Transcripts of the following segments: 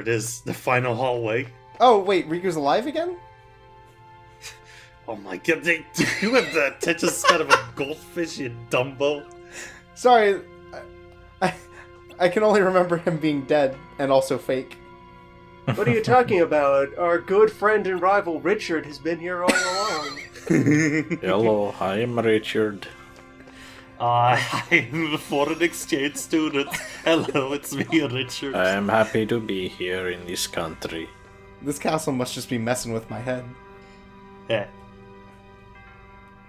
it is. The final hallway. Oh, wait, Riku's alive again? Oh my god, do you have the attention span of a goldfish, you Dumbo? Sorry, I can only remember him being dead and also fake. What are you talking about? Our good friend and rival Richard has been here all along. Hello, I'm Richard. I'm a foreign exchange student. Hello, it's me, Richard. I am happy to be here in this country. This castle must just be messing with my head. Yeah.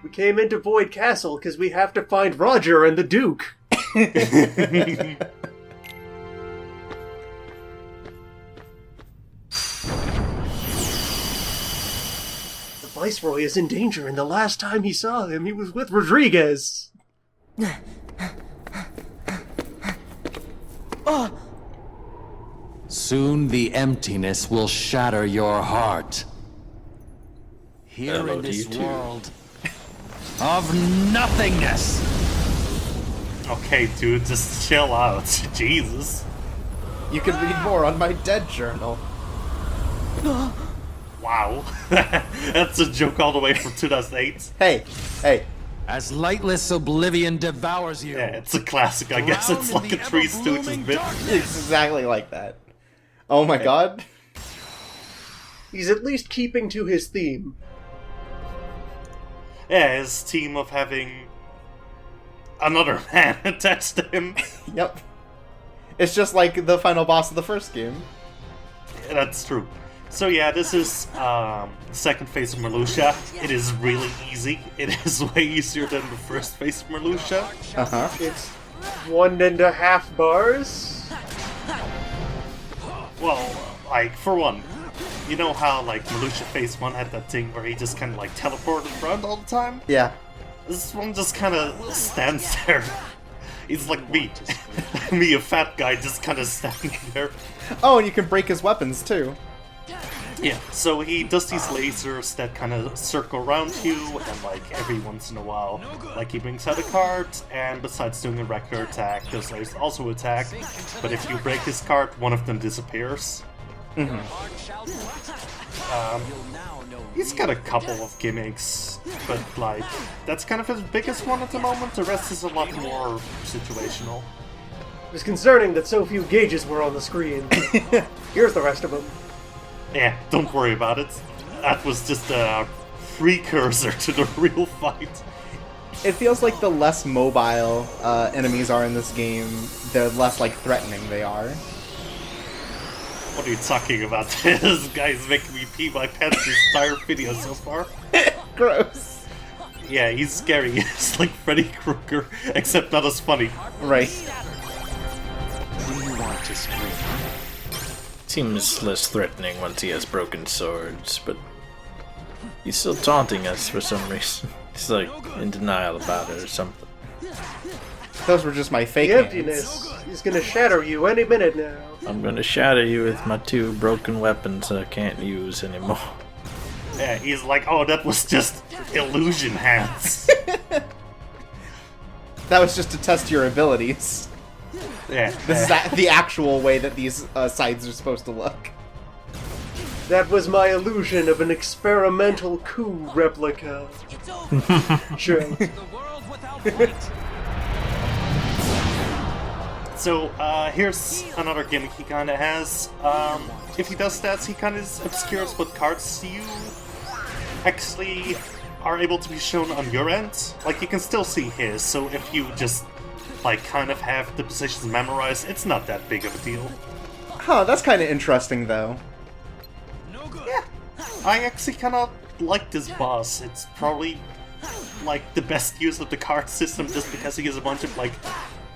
We came into Void Castle because we have to find Roger and the Duke. Yeah. The Viceroy is in danger, and the last time he saw him, he was with Rodriguez. Soon the emptiness will shatter your heart. Here Hello in to this you too. world of nothingness. Okay, dude, just chill out. Jesus. You can read more on my dead journal. Wow. That's a joke all the way from 2008. Hey. As lightless oblivion devours you. Yeah, it's a classic, I guess. Drown It's in like the a Three ever-blooming Stooges bit. darkness. It's exactly like that. Oh my god. He's at least keeping to his theme. Yeah, his team of having another man attached to him. Yep. It's just like the final boss of the first game. Yeah, that's true. So yeah, this is the second phase of Marluxia. It is really easy. It is way easier than the first phase of Marluxia. Uh-huh. It's 1.5 bars. Well, like, for one, you know how, like, Marluxia phase 1 had that thing where he just kind of, like, teleported around all the time? Yeah. This one just kind of stands there. He's like me. Me, a fat guy, just kind of standing there. Oh, and you can break his weapons, too. Yeah, so he does these lasers that kind of circle around you, and like every once in a while, like he brings out a card, and besides doing a regular attack, those lasers also attack, but if you break his card, one of them disappears. He's got a couple of gimmicks, but like, that's kind of his biggest one at the moment, the rest is a lot more situational. It was concerning that so few gauges were on the screen. Here's the rest of them. Yeah, don't worry about it. That was just a precursor to the real fight. It feels like the less mobile enemies are in this game, the less, like, threatening they are. What are you talking about? This guy's making me pee my pants this entire video so far. Gross. Yeah, he's scary. He's like Freddy Krueger, except not as funny. Right. Do you want to scream? Seems less threatening once he has broken swords, but he's still taunting us for some reason. He's like in denial about it or something. Those were just my fake The hands. emptiness is gonna shatter you any minute now. I'm gonna shatter you with my two broken weapons I can't use anymore. Yeah, he's like, oh, that was just illusion hands. That was just to test your abilities. Yeah. This is the actual way that these sides are supposed to look. That was my illusion of an experimental coup replica. Sure. So, here's another gimmick he kinda has. If he does that, he kinda obscures what cards you actually are able to be shown on your end. Like, you can still see his, so if you just, like, kind of have the positions memorized, it's not that big of a deal. Huh, that's kind of interesting, though. Yeah, I actually kind of like this boss. It's probably, like, the best use of the card system just because he has a bunch of, like,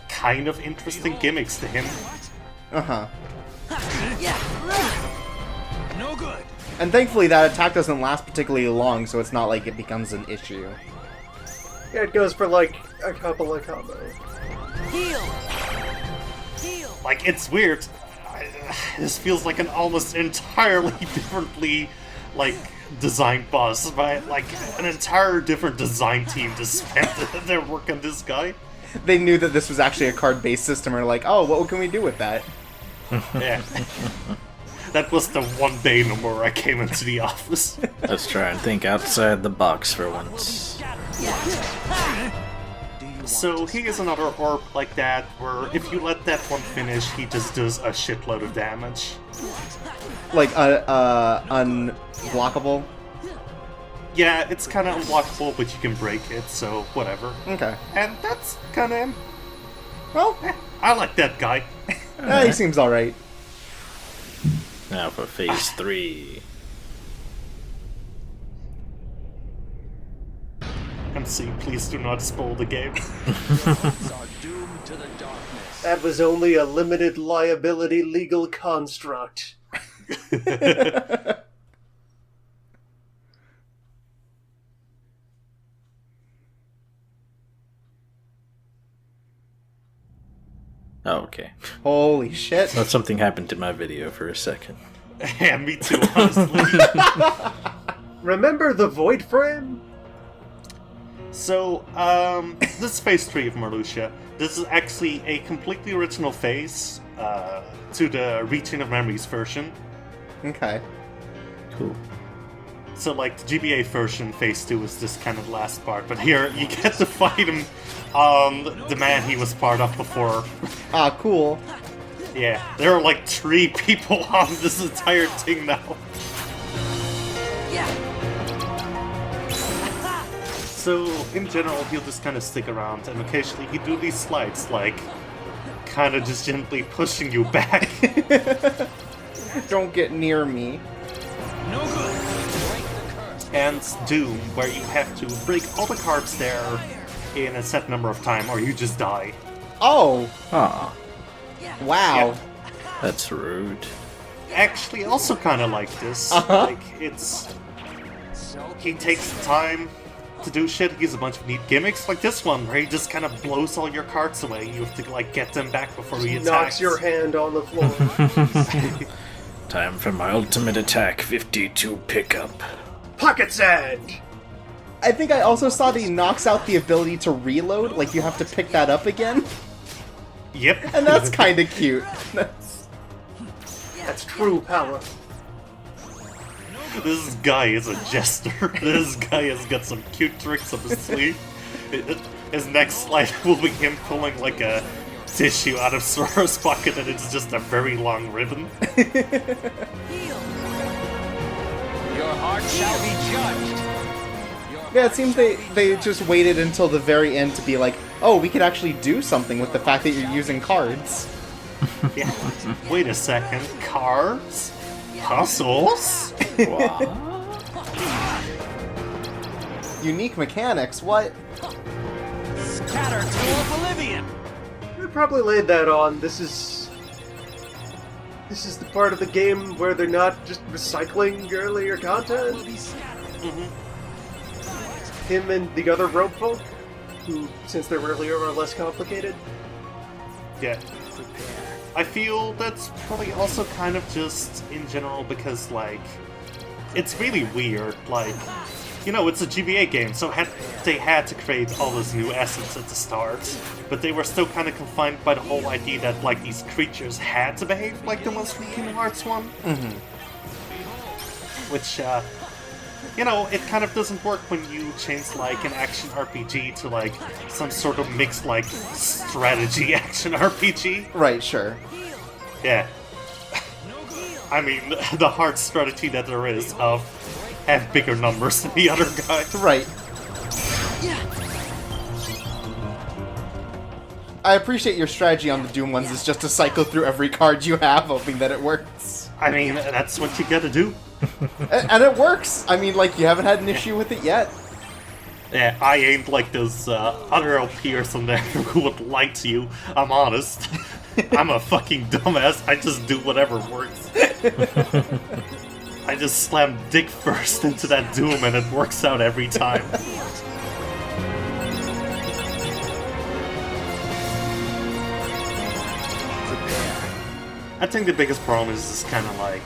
kind of interesting gimmicks to him. Uh-huh. No good. And thankfully that attack doesn't last particularly long, so it's not like it becomes an issue. Yeah, it goes for like a couple of combos. Like, it's weird. This feels like an almost entirely differently, like, designed boss. By, like, an entire different design team just spent their work on this guy. They knew that this was actually a card-based system, and were like, oh, what can we do with that? Yeah. That was the one day no more I came into the office. Let's try and think outside the box for once. So he is another orb like that, where if you let that one finish, he just does a shitload of damage. Like, unblockable? Yeah, it's kind of unblockable, but you can break it, so whatever. Okay. And that's kind of him. Well, I like that guy. he seems alright. Now for phase 3. MC, please do not spoil the game. That was only a limited liability legal construct. Oh, okay. Holy shit. Thought something happened to my video for a second. Yeah, me too, honestly. Remember the void frame? So, this is phase 3 of Marluxia. This is actually a completely original phase to the Reaching of Memories version. Okay. Cool. So, like, the GBA version, phase 2 is this kind of last part, but here you get to fight him, the man he was part of before. Ah, cool. Yeah, there are like 3 people on this entire thing now. So, in general, he'll just kind of stick around, and occasionally he'll do these slides, like, kind of just gently pushing you back. Don't get near me. And Doom, where you have to break all the cards there in a set number of time, or you just die. Oh! Aw, Wow. Yeah. that's rude. Actually, also kind of like this. Uh-huh. Like, it's... He takes the time to do shit. He has a bunch of neat gimmicks, like this one, where he just kind of blows all your cards away. You have to, like, get them back before he attacks. Knocks your hand on the floor. Time for my ultimate attack 52 pickup. Pocket sand! I think I also saw that he knocks out the ability to reload, like you have to pick that up again. Yep. And that's kind of cute. That's true power. This guy is a jester. This guy has got some cute tricks up his sleeve. His next slide will be him pulling like a tissue out of Sora's pocket, and it's just a very long ribbon. Your heart shall be judged. Yeah, it seems they just waited until the very end to be like, oh, we could actually do something with the fact that you're using cards. Yeah. Wait a second. Cards? Puzzles? Unique mechanics, what? Scatter to Oblivion. They probably laid that on. This is the part of the game where they're not just recycling earlier content. Him and the other rope folk, who, since they're earlier, are less complicated. Yeah. I feel that's probably also kind of just in general because, like, it's really weird. Like, you know, it's a GBA game, so they had to create all those new assets at the start, but they were still kind of confined by the whole idea that, like, these creatures had to behave like the ones from Kingdom Hearts 1. Which, you know, it kind of doesn't work when you change, like, an action RPG to, like, some sort of mixed, like, strategy action RPG. Right, sure. Yeah. I mean, the hard strategy that there is of have bigger numbers than the other guy. Right. I appreciate your strategy on the Doom ones is just to cycle through every card you have, hoping that it works. I mean, that's what you gotta do. And it works! I mean, like, you haven't had an issue with it yet. Yeah, I ain't like this other LP or something who would lie to you. I'm honest. I'm a fucking dumbass. I just do whatever works. I just slam dick first into that Doom and it works out every time. I think the biggest problem is just kind of like,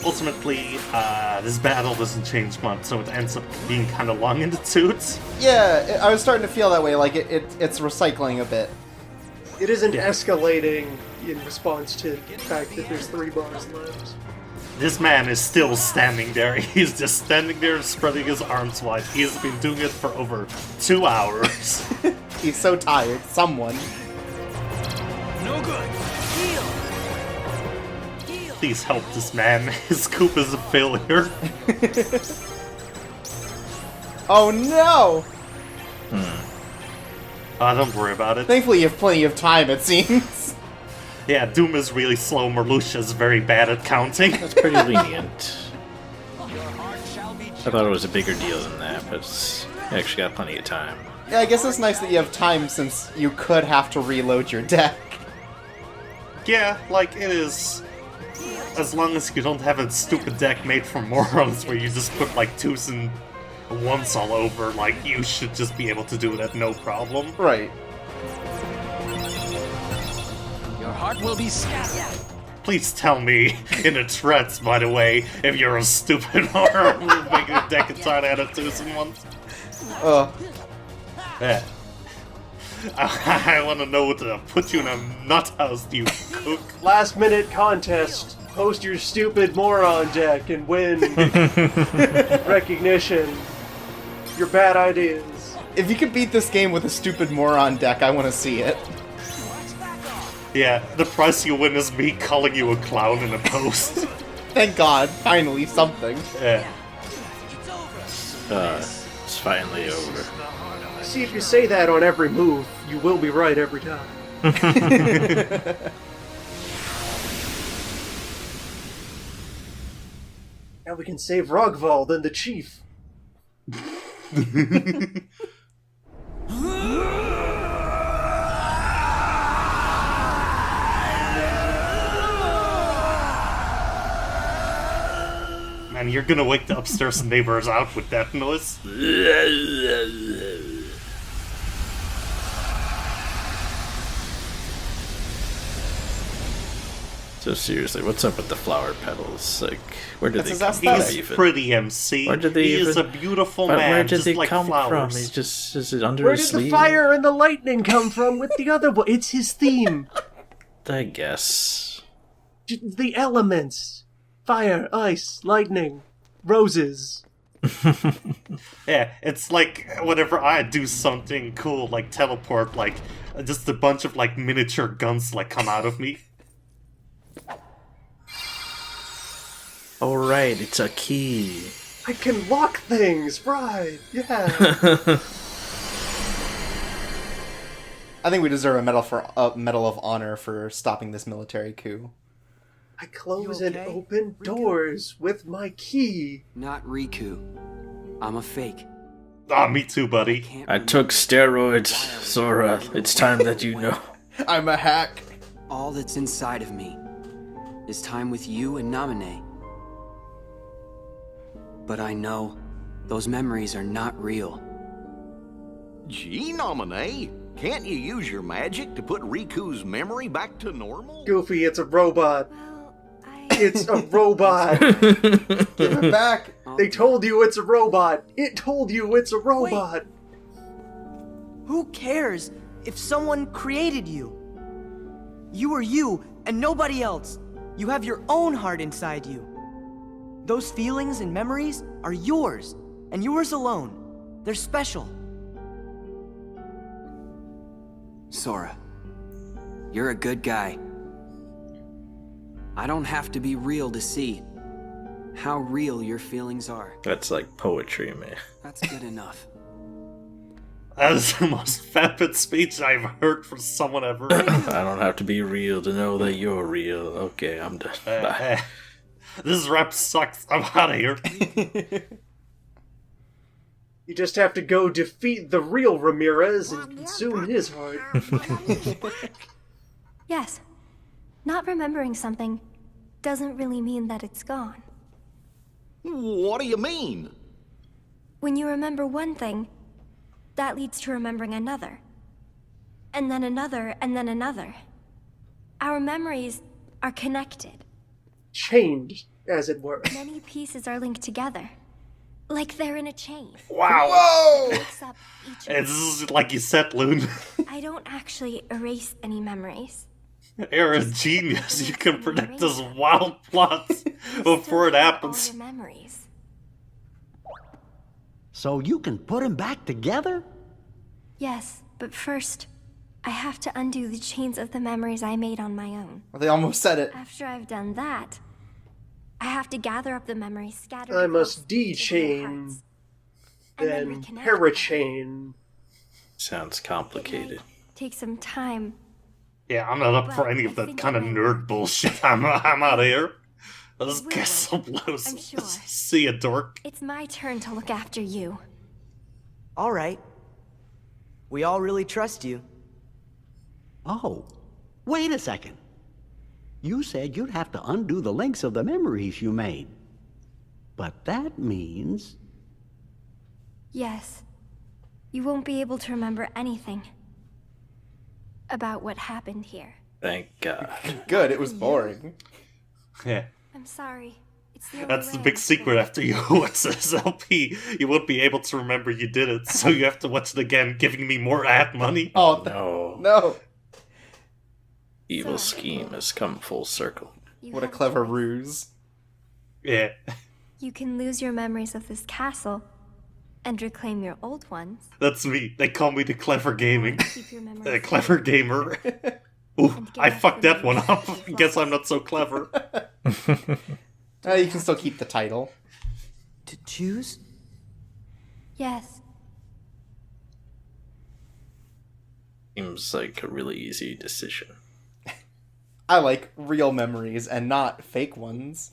ultimately, this battle doesn't change much, so it ends up being kind of long in the tooth. Yeah, I was starting to feel that way, like it's recycling a bit. It isn't escalating in response to the fact that there's 3 bars left. This man is still standing there. He's just standing there spreading his arms wide. He's been doing it for over 2 hours. He's so tired. Someone. No good. Please help this man. His coup is a failure. Oh no! Don't worry about it. Thankfully, you have plenty of time, it seems. Yeah, Doom is really slow. Marluxia is very bad at counting. That's pretty lenient. Your heart shall be I thought it was a bigger deal than that, but you actually got plenty of time. Yeah, I guess it's nice that you have time since you could have to reload your deck. Yeah, like, it is... As long as you don't have a stupid deck made for morons where you just put, like, 2s and 1s all over, like, you should just be able to do that no problem. Right. Your heart will be scattered. Please tell me, in the threads, by the way, if you're a stupid moron who make a deck entirely out of 2s and 1s. Yeah. I want to know what to put you in a nut house, you cook. Last minute contest. Post your stupid moron deck and win recognition. Your bad ideas. If you could beat this game with a stupid moron deck, I want to see it. Yeah, the prize you win is me calling you a clown in a post. Thank God, finally something. Yeah. It's finally over. See, if you say that on every move, you will be right every time. Now we can save Rogvald and the chief. Man, you're gonna wake the upstairs neighbors out with that noise. So seriously, what's up with the flower petals? Like, where did That's they come his from? aesthetic. He's Even? pretty, MC. Where did they he is a even- beautiful Where man, did just they like come flowers. from? He just is it under Where his did sleeve? the fire and the lightning come from with the other one? It's his theme. I guess. The elements. Fire, ice, lightning, roses. Yeah, it's like whenever I do something cool, like teleport, like just a bunch of like miniature guns like come out of me. Oh right, it's a key. I can lock things, right? Yeah. I think we deserve a medal of honor for stopping this military coup. I close You and okay, open doors with my key. Not Riku. I'm a fake. Ah, me too, buddy. Can't I took steroids, Sora. It's time that you know. I'm a hack. All that's inside of me is time with you and Namine. But I know those memories are not real. Gee, Nominee, can't you use your magic to put Riku's memory back to normal? Goofy, it's a robot. Well, It's a robot. Give it back. They told you it's a robot. It told you it's a robot. Who cares if someone created you? You are you and nobody else. You have your own heart inside you. Those feelings and memories are yours, and yours alone. They're special. Sora, you're a good guy. I don't have to be real to see how real your feelings are. That's like poetry, man. That's good enough. That is the most vapid speech I've heard from someone ever. I don't have to be real to know that you're real. Okay, I'm done. Bye. This rap sucks. I'm out of here. You just have to go defeat the real Ramirez and consume his heart. yes. Not remembering something doesn't really mean that it's gone. What do you mean? When you remember one thing, that leads to remembering another. And then another, and then another. Our memories are connected. Chained, as it were. Many pieces are linked together. Like they're in a chain. Wow. Whoa! Makes up each of It's like you said, Loon. I don't actually erase any memories. You're a genius. You can predict this wild plot before it happens. All your memories. So you can put them back together? Yes, but first, I have to undo the chains of the memories I made on my own. They almost said it. After I've done that, I have to gather up the memories scattered. I must across each of their de-chain, hearts, and then reconnect. parachain. Sounds complicated. Take some time. Yeah, I'm not up for any of that kind of nerd bullshit. I'm out of here. Let's It will get some work, blows. I'm sure. See ya, dork. It's my turn to look after you. All right. We all really trust you. Oh, wait a second. You said you'd have to undo the links of the memories you made. But that means... Yes. You won't be able to remember anything about what happened here. Thank God. Good, it was boring. Yeah. I'm sorry. It's the only That's the way big I'm secret after you watch this LP. You won't be able to remember you did it, so you have to watch it again, giving me more ad money. Oh, No. no. Evil scheme has come full circle. You What a have clever choice. ruse. Yeah. You can lose your memories of this castle and reclaim your old ones. That's me. They call me the clever gaming. Keep your memories The clever gamer. Ooh, I fucked that one up. Guess I'm not so clever. You can still keep the title. To choose? Yes. Seems like a really easy decision. I like real memories and not fake ones.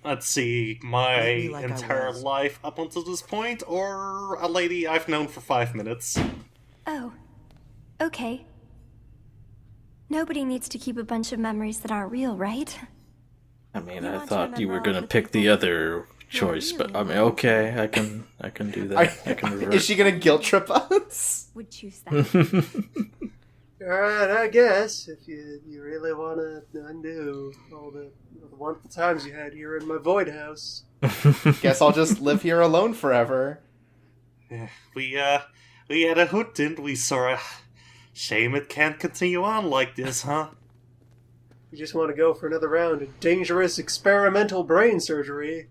Let's see, my Maybe like I entire was. life up until this point, or a lady I've known for 5 minutes. Oh. Okay. Nobody needs to keep a bunch of memories that aren't real, right? I mean, You I want to thought you were remember all gonna the pick the people other choice, but I mean, okay, I can do that. I can revert. Is she gonna guilt trip us? Would choose that. Alright, I guess, if you really want to undo all the wonderful times you had here in my void house. Guess I'll just live here alone forever. We had a hoot, didn't we, Sora? Shame it can't continue on like this, huh? You just want to go for another round of dangerous experimental brain surgery.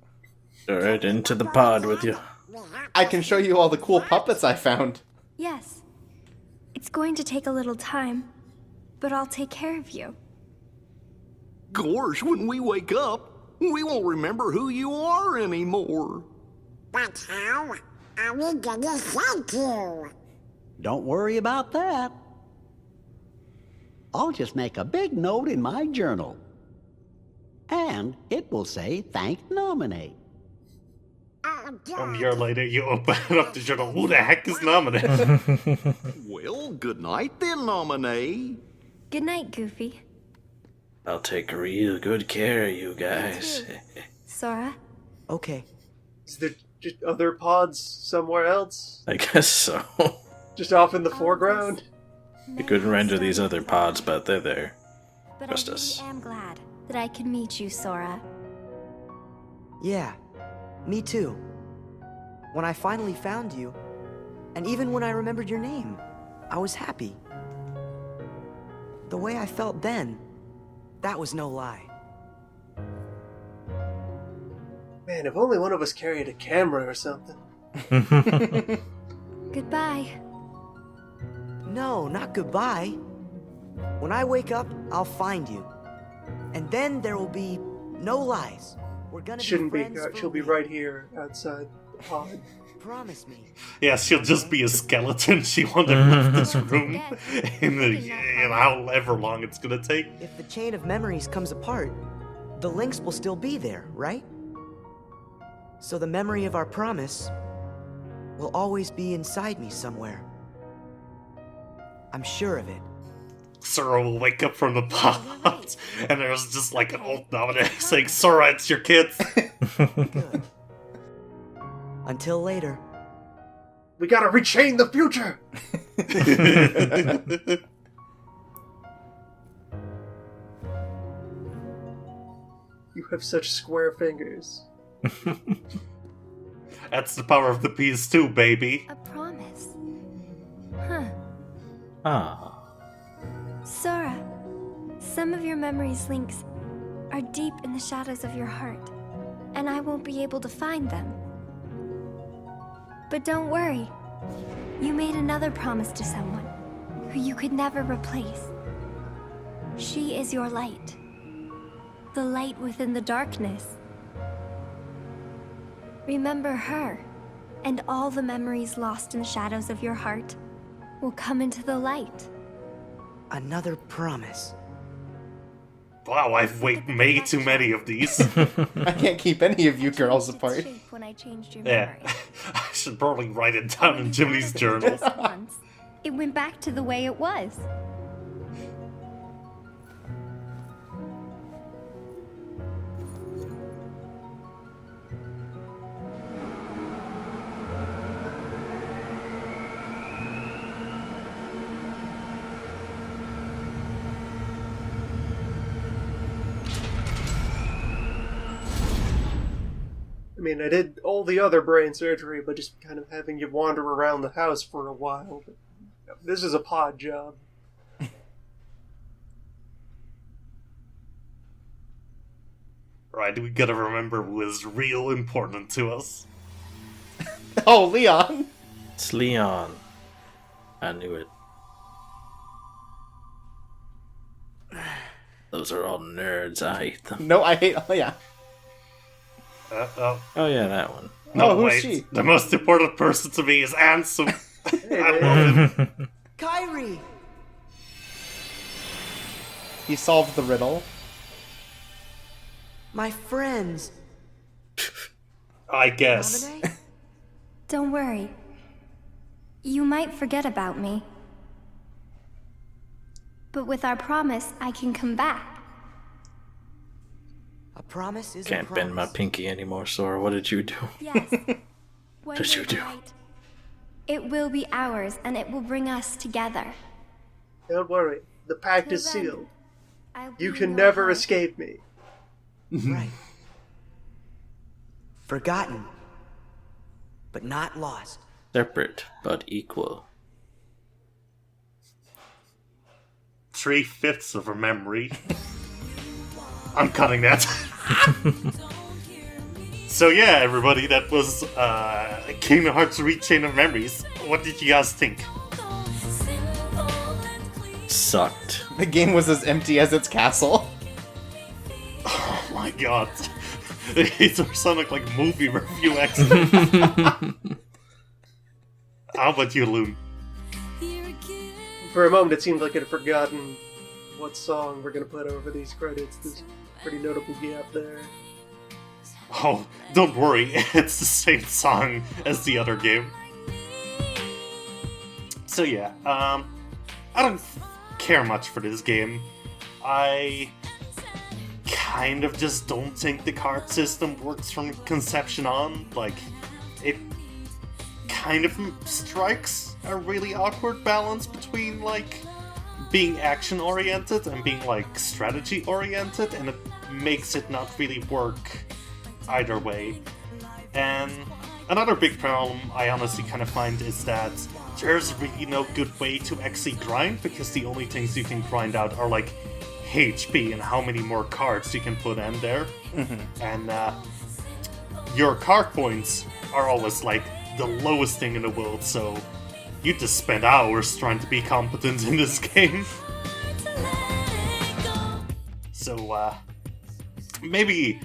Alright, into the pod with you. I can show you all the cool puppets I found. Yes. It's going to take a little time, but I'll take care of you. Gosh, when we wake up, we won't remember who you are anymore. But how are we gonna thank you? Don't worry about that. I'll just make a big note in my journal. And it will say, thank Nominate. A year later, you open it up the journal. Who the heck is nominated? Well, good night then, Nominee. Good night, Goofy. I'll take real good care of you guys. Sora? Okay. Is there just other pods somewhere else? I guess so. Just off in the foreground? We couldn't render these other pods, but they're there. But Trust I really us. am glad that I could meet you, Sora. Yeah, me too. When I finally found you, and even when I remembered your name, I was happy. The way I felt then, that was no lie. Man, if only one of us carried a camera or something. Goodbye. No, not goodbye. When I wake up, I'll find you. And then there will be no lies. We're gonna Shouldn't be be. friends for She'll be real. right here outside the pod. Promise me. Yeah, she'll just be a skeleton. She won't have left this room in however long it's gonna take. If the chain of memories comes apart, the links will still be there, right? So the memory of our promise will always be inside me somewhere. I'm sure of it. Sora will wake up from the pod, and there's just like an old nominee saying, Sora, it's your kids. Good. Until later. We gotta rechain the future! You have such square fingers. That's the power of the PS2, baby. A promise. Huh. Ah. Sora, Some of your memories' links are deep in the shadows of your heart, and I won't be able to find them. But don't worry. You made another promise to someone who you could never replace. She is your light. The light within the darkness. Remember her, and all the memories lost in the shadows of your heart will come into the light. Another promise. Wow, I've made too many of these. I can't keep any of you girls apart. When I changed your Yeah, memory. I should probably write it down in Jimmy's journal. Just once, it went back to the way it was. I mean, I did all the other brain surgery, but just kind of having you wander around the house for a while. But this is a pod job. Right, we gotta remember who is real important to us. Oh, Leon! It's Leon. I knew it. Those are all nerds. I hate them. No, I hate. Oh, yeah. Oh yeah, that one. No, who's wait. she? The most important person to me is Ansem. I love him. Kyrie! He solved the riddle. My friends. I guess. Don't worry. You might forget about me. But with our promise, I can come back. A promise is Can't a bend my promise. pinky anymore, Sora. What did you do? Yes. What did you do? It will be ours, and it will bring us together. Don't worry, the pact is Till then, sealed. I'll You be can your never heart. escape me. Right. Forgotten, but not lost. Separate, but equal. 3/5 of her memory. I'm cutting that. So yeah, everybody, that was Kingdom Hearts Chain of Memories. What did you guys think? Sucked. The game was as empty as its castle. Oh my god. These are sounding like movie review experts. How about you, Loon? For a moment, it seemed like it had forgotten what song we're gonna put over these credits. There's a pretty notable gap there. Oh, don't worry, it's the same song as the other game. So yeah, I don't care much for this game. I kind of just don't think the card system works from conception on. Like, it kind of strikes a really awkward balance between, like, being action-oriented and being, like, strategy-oriented, and it makes it not really work either way. And another big problem I honestly kind of find is that there's really no good way to actually grind, because the only things you can grind out are, like, HP and how many more cards you can put in there. And your card points are always, like, the lowest thing in the world, so you just spend hours trying to be competent in this game. So, maybe,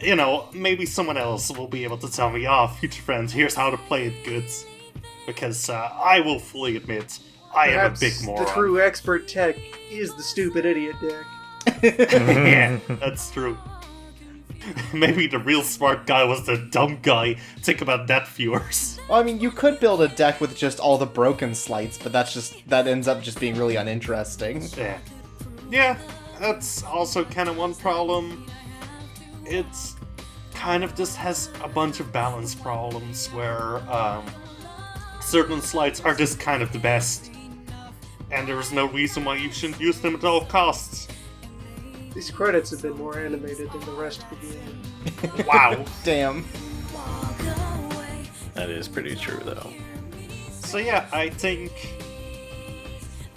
you know, maybe someone else will be able to tell me, future friends, here's how to play it good. Because I will fully admit, I am a big Perhaps moron. the true expert tech is the stupid idiot deck. Yeah, that's true. Maybe the real smart guy was the dumb guy. Think about that, viewers. Well, I mean, you could build a deck with just all the broken slights, but that ends up just being really uninteresting. Yeah. Yeah, that's also kind of one problem. It's kind of just has a bunch of balance problems where certain slides are just kind of the best, and there is no reason why you shouldn't use them at all costs. These credits have been more animated than the rest of the game. Wow. Damn. That is pretty true, though. So yeah, I think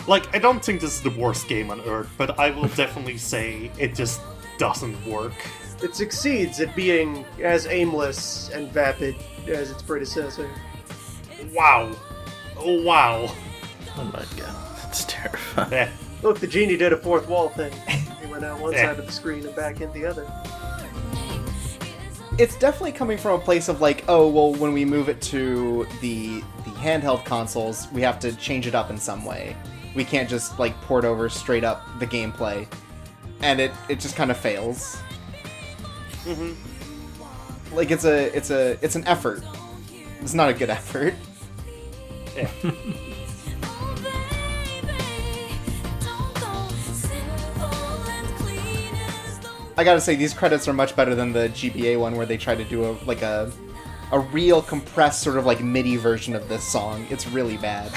Like, I don't think this is the worst game on Earth, but I will definitely say it just doesn't work. It succeeds at being as aimless and vapid as its predecessor. Wow. Oh, wow. Oh my god, that's terrifying. Eh. Look, the genie did a fourth wall thing. He went out one side of the screen and back in the other. It's definitely coming from a place of like, oh, well, when we move it to the handheld consoles, we have to change it up in some way. We can't just like port over straight up the gameplay, and it just kind of fails. Mm-hmm. Like it's an effort. It's not a good effort. Yeah. I gotta say, these credits are much better than the GBA one where they try to do a real compressed sort of like MIDI version of this song. It's really bad.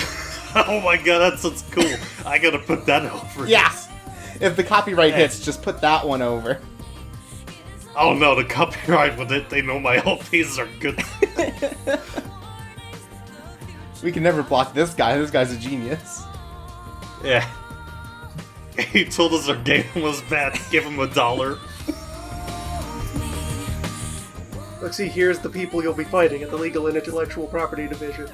Oh my god, that sounds cool. I gotta put that over. Yeah! If the copyright hits, just put that one over. Oh no, the copyright with it, they know my LPs are good. We can never block this guy. This guy's a genius. Yeah. He told us our game was bad. Give him $1. Look, see, here's the people you'll be fighting at the Legal and Intellectual Property Division.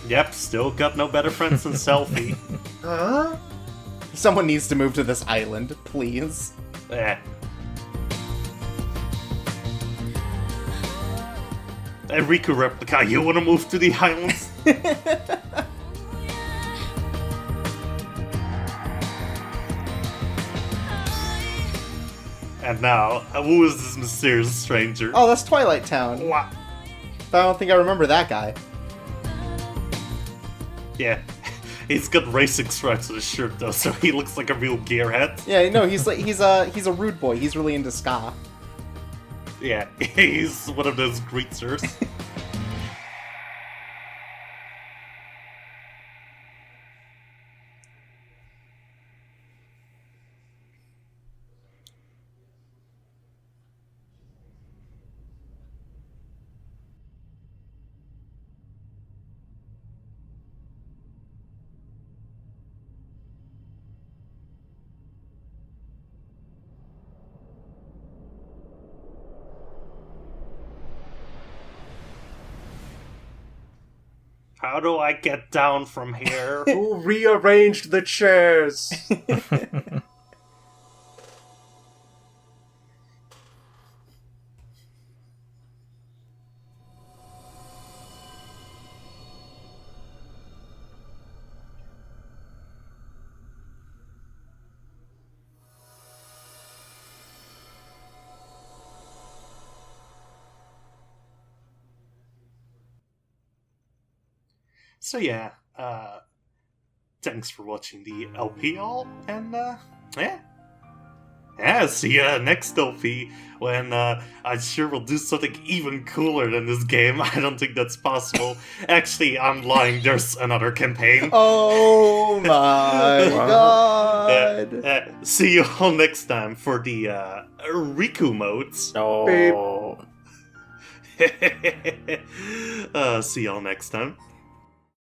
Yep, still got no better friends than Selfie. Huh? Someone needs to move to this island, please. Eh. Riku Replica, you wanna move to the islands? And now, who is this mysterious stranger? Oh, that's Twilight Town. Wow. I don't think I remember that guy. Yeah. He's got racing stripes on his shirt though, so he looks like a real gearhead. Yeah, no, he's a rude boy. He's really into ska. Yeah, he's one of those greasers. How do I get down from here? Who rearranged the chairs? So yeah, thanks for watching the LP all, and yeah, see ya next LP, when I'm sure we'll do something even cooler than this game. I don't think that's possible. Actually, I'm lying, there's another campaign. Oh my god! See you all next time for the Riku modes. Oh. See y'all next time.